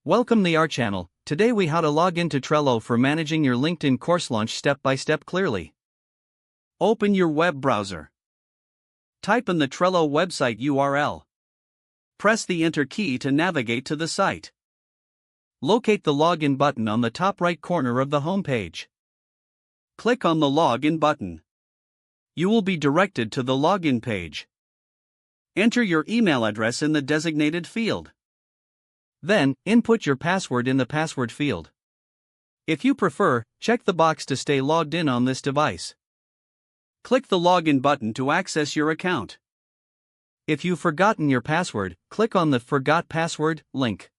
Welcome to our channel. Today we how to log into Trello for managing your LinkedIn course launch step by step clearly. Open your web browser. Type in the Trello website URL. Press the Enter key to navigate to the site. Locate the Login button on the top right corner of the homepage. Click on the Login button. You will be directed to the login page. Enter your email address in the designated field. Then, input your password in the password field. If you prefer, check the box to stay logged in on this device. Click the Login button to access your account. If you've forgotten your password, click on the Forgot Password link.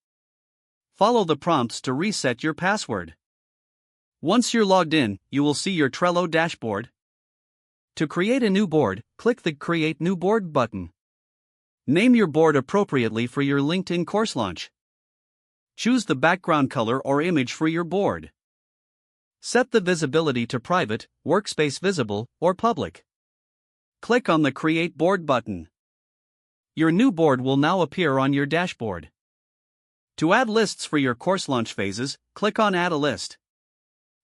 Follow the prompts to reset your password. Once you're logged in, you will see your Trello dashboard. To create a new board, click the Create New Board button. Name your board appropriately for your LinkedIn course launch. Choose the background color or image for your board. Set the visibility to private, workspace visible, or public. Click on the Create Board button. Your new board will now appear on your dashboard. To add lists for your course launch phases, click on Add a List.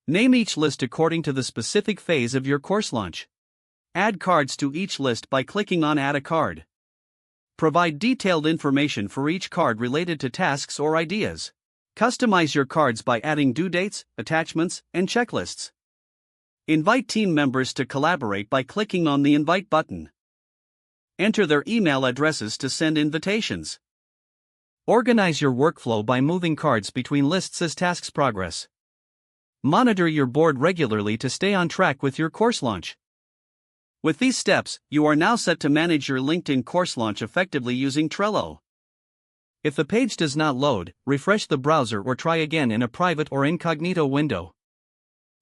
Name each list according to the specific phase of your course launch. Add cards to each list by clicking on Add a Card. Provide detailed information for each card related to tasks or ideas. Customize your cards by adding due dates, attachments, and checklists. Invite team members to collaborate by clicking on the Invite button. Enter their email addresses to send invitations. Organize your workflow by moving cards between lists as tasks progress. Monitor your board regularly to stay on track with your course launch. With these steps, you are now set to manage your LinkedIn course launch effectively using Trello. If the page does not load, refresh the browser or try again in a private or incognito window.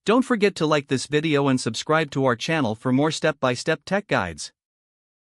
Don't forget to like this video and subscribe to our channel for more step-by-step tech guides.